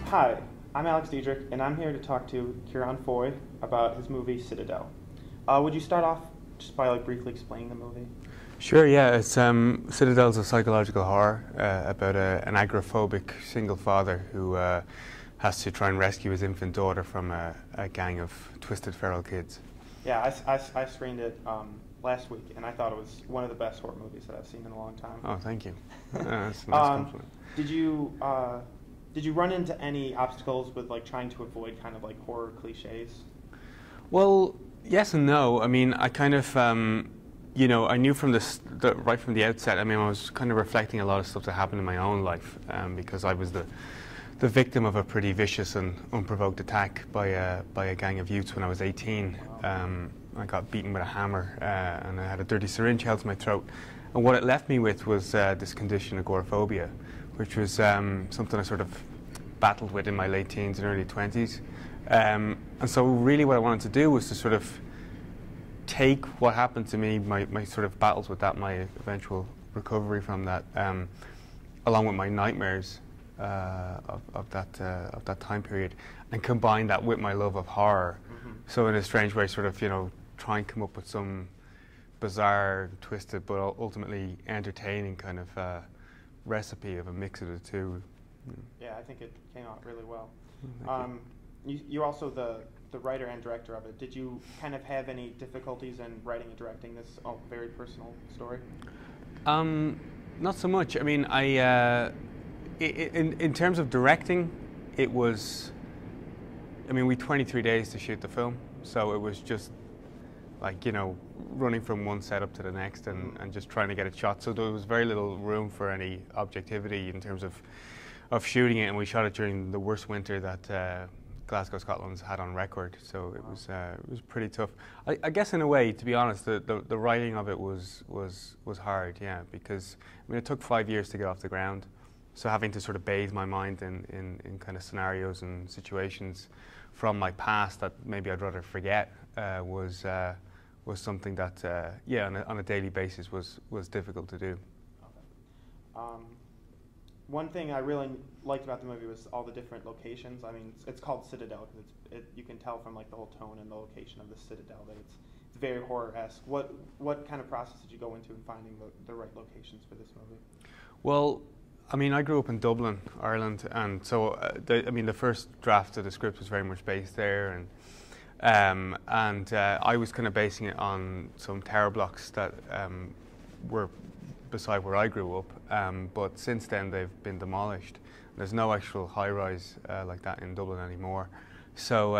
Hi, I'm Alex Diedrich, and I'm here to talk to Kieran Foy about his movie Citadel. Would you start off just by briefly explaining the movie? Sure, yeah. It's Citadel's a psychological horror about an agoraphobic single father who has to try and rescue his infant daughter from a gang of twisted feral kids. Yeah, I screened it last week, and I thought it was one of the best horror movies that I've seen in a long time. Oh, thank you. That's a nice compliment. Did you run into any obstacles with trying to avoid kind of horror cliches? Well, yes and no. I mean, I kind of I knew from right from the outset. I mean, I was kind of reflecting a lot of stuff that happened in my own life because I was the victim of a pretty vicious and unprovoked attack by a gang of youths when I was 18. I got beaten with a hammer and I had a dirty syringe held to my throat. And what it left me with was this condition, agoraphobia, which was something I sort of battled with in my late teens and early 20s. And so really what I wanted to do was to sort of take what happened to me, my sort of battles with that, my eventual recovery from that, along with my nightmares of that time period, and combine that with my love of horror. Mm-hmm. So in a strange way, sort of try and come up with some bizarre, twisted, but ultimately entertaining kind of recipe of a mix of the two. Yeah, I think it came out really well. You're also the writer and director of it. Did you kind of have any difficulties in writing and directing this very personal story? Not so much. I mean, in terms of directing, it was. I mean, we had 23 days to shoot the film, so it was just running from one setup to the next and just trying to get it shot. So there was very little room for any objectivity in terms of shooting it, and we shot it during the worst winter that Glasgow, Scotland's had on record. So it was pretty tough. I guess in a way, to be honest, the writing of it was hard, yeah, because I mean it took 5 years to get off the ground. So having to sort of bathe my mind in kind of scenarios and situations from my past that maybe I'd rather forget was something that on a daily basis was difficult to do. Okay. One thing I really liked about the movie was all the different locations. I mean, it's called Citadel because you can tell from the whole tone and the location of the Citadel that it's very horror-esque. What kind of process did you go into in finding the right locations for this movie? Well, I mean, I grew up in Dublin, Ireland, and so the first draft of the script was very much based there, and I was kind of basing it on some tower blocks that were beside where I grew up, but since then they've been demolished. There's no actual high-rise like that in Dublin anymore. So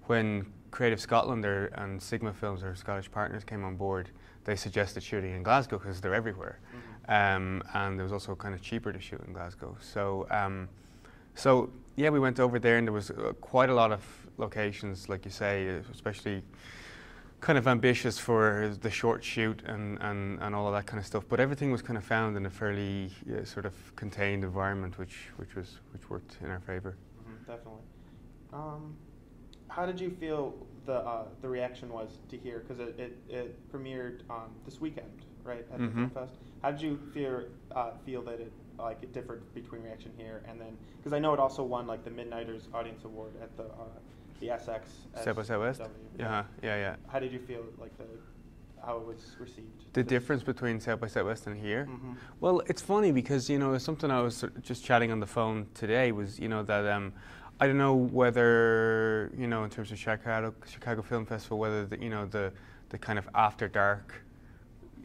when Creative Scotland and Sigma Films, our Scottish partners, came on board, they suggested shooting in Glasgow because they're everywhere. Mm-hmm. And it was also kind of cheaper to shoot in Glasgow. So yeah, we went over there, and there was quite a lot of locations, like you say, especially kind of ambitious for the short shoot and all of that kind of stuff. But everything was kind of found in a fairly sort of contained environment, which worked in our favour. Mm-hmm, definitely. How did you feel the reaction was to hear, because it premiered this weekend, right, at the Film Fest? How did you feel that it differed between reaction here and then, because I know it also won the Midnighters Audience Award at the SX South by Southwest. Yeah. How did you feel how it was received? The difference between South by Southwest and here? Mm-hmm. Well, it's funny because something I was just chatting on the phone today was that I don't know whether in terms of Chicago Film Festival, whether the kind of after dark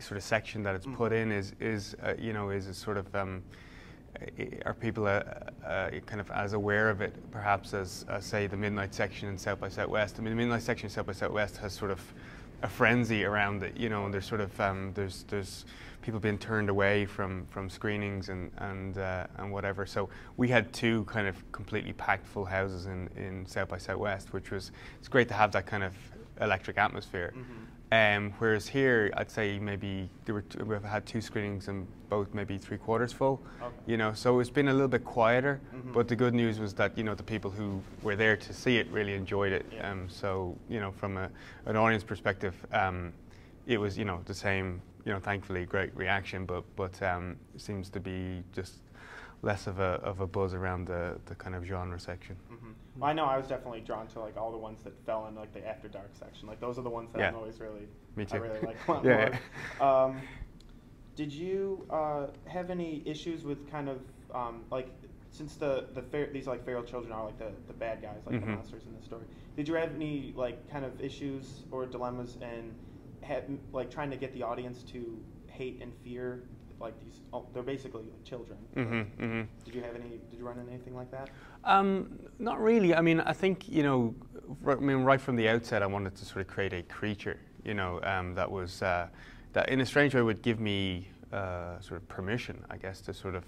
sort of section that it's put in is a sort of are people kind of as aware of it perhaps as say the midnight section in South by Southwest. I mean, the midnight section in South by Southwest has sort of a frenzy around it, and there's sort of there's people being turned away from screenings and whatever. So we had two kind of completely packed full houses in South by Southwest, it's great to have that kind of electric atmosphere. Mm-hmm. Whereas here, I'd say maybe we've had two screenings and both maybe 3/4 full. Okay. So it's been a little bit quieter. Mm-hmm. But the good news was that the people who were there to see it really enjoyed it. Yeah. So from an audience perspective, it was the same. Thankfully great reaction, but it seems to be just less of a buzz around the kind of genre section. Mm-hmm. Well, I know I was definitely drawn to like all the ones that fell in like the After Dark section. Like those are the ones that I'm always really, me too. I really like a lot more. Did you have any issues with kind of like, since these like feral children are like the bad guys, like the monsters in the story? Did you have any like kind of issues or dilemmas in like trying to get the audience to hate and fear like these? They're basically like children. Did you run into anything like that? Not really. I mean, I think right from the outset, I wanted to sort of create a creature, that was that in a strange way would give me sort of permission, I guess, to sort of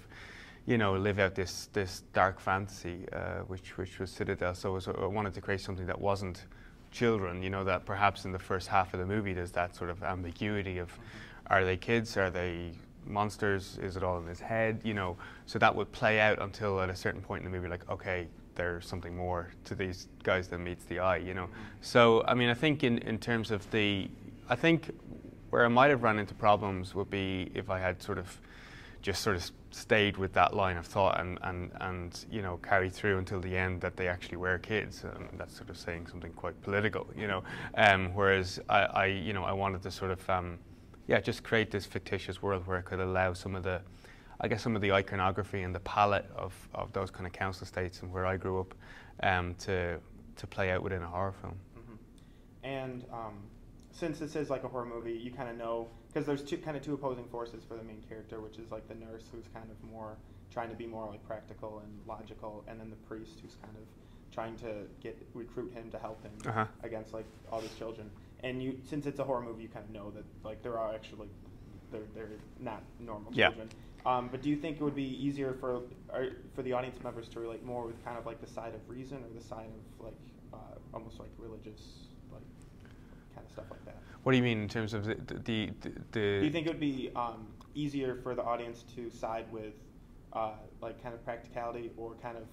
live out this dark fantasy, which was Citadel. So I wanted to create something that wasn't children, that perhaps in the first half of the movie there's that sort of ambiguity of, are they kids, are they monsters, is it all in his head, so that would play out until at a certain point in the movie, like, okay, there's something more to these guys than meets the eye, So, I mean, I think in terms of I think where I might have run into problems would be if I had sort of stayed with that line of thought and carried through until the end that they actually were kids. That's sort of saying something quite political, whereas I wanted to sort of just create this fictitious world where I could allow some of the iconography and the palette of those kind of council estates and where I grew up to play out within a horror film. And since this is like a horror movie, you kind of know, because there's two opposing forces for the main character, which is like the nurse, who's kind of more trying to be more like practical and logical, and then the priest, who's kind of trying to recruit him to help him against like all these children. And since it's a horror movie, you kind of know that like there are actually they're not normal children. But do you think it would be easier for the audience members to relate more with kind of like the side of reason or the side of like almost like religious like kind of stuff like that? What do you mean in terms of the Do you think it would be easier for the audience to side with like kind of practicality, or kind of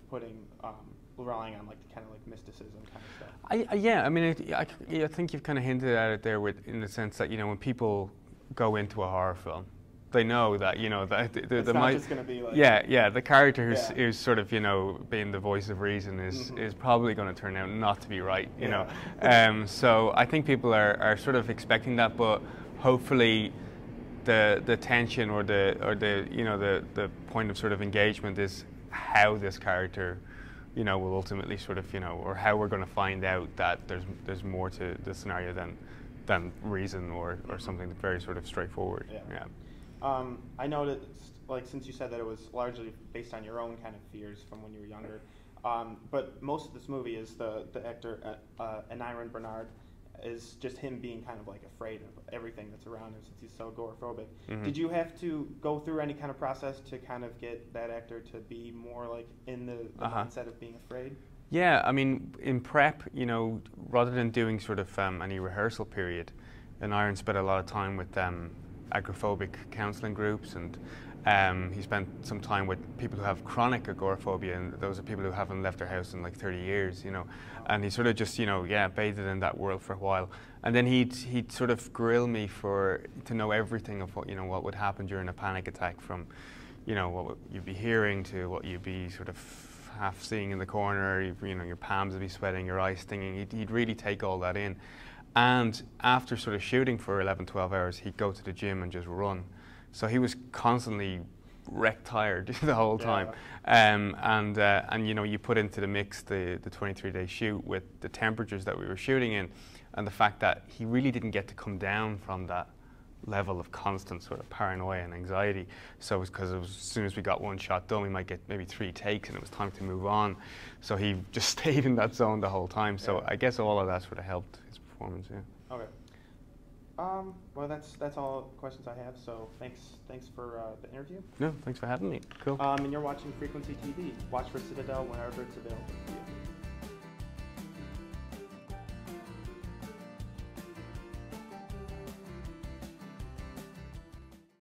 relying on like kind of like mysticism kind of stuff? Yeah, I mean, I think you've kind of hinted at it there, in the sense that when people go into a horror film, they know that that it's not just going to be like the character who's sort of being the voice of reason is probably going to turn out not to be right, so I think people are sort of expecting that, but hopefully the tension or the point of sort of engagement is how this character will ultimately sort of or how we're going to find out that there's more to the scenario than reason or something very sort of straightforward. I noticed, like, since you said that it was largely based on your own kind of fears from when you were younger, but most of this movie is the actor Aniron Bernard is just him being kind of like afraid of everything that's around him, since he's so agoraphobic. Did you have to go through any kind of process to kind of get that actor to be more like in the mindset of being afraid? Yeah, I mean, in prep, rather than doing sort of any rehearsal period, Aniron spent a lot of time with agoraphobic counselling groups, and he spent some time with people who have chronic agoraphobia, and those are people who haven't left their house in like 30 years, and he sort of just, bathed in that world for a while. And then he'd sort of grill me to know everything of what would happen during a panic attack, from, what you'd be hearing to what you'd be sort of half seeing in the corner, your palms would be sweating, your eyes stinging. He'd really take all that in. And after sort of shooting for 11, 12 hours, he'd go to the gym and just run. So he was constantly wrecked tired the whole time. And you put into the mix the 23-day shoot with the temperatures that we were shooting in, and the fact that he really didn't get to come down from that level of constant sort of paranoia and anxiety. So it was because as soon as we got one shot done, we might get maybe 3 takes, and it was time to move on. So he just stayed in that zone the whole time. So I guess all of that sort of helped his performance. Okay. Well, that's all the questions I have. So thanks for the interview. No, thanks for having me. Cool. And you're watching Frequency TV. Watch for Citadel whenever it's available to you.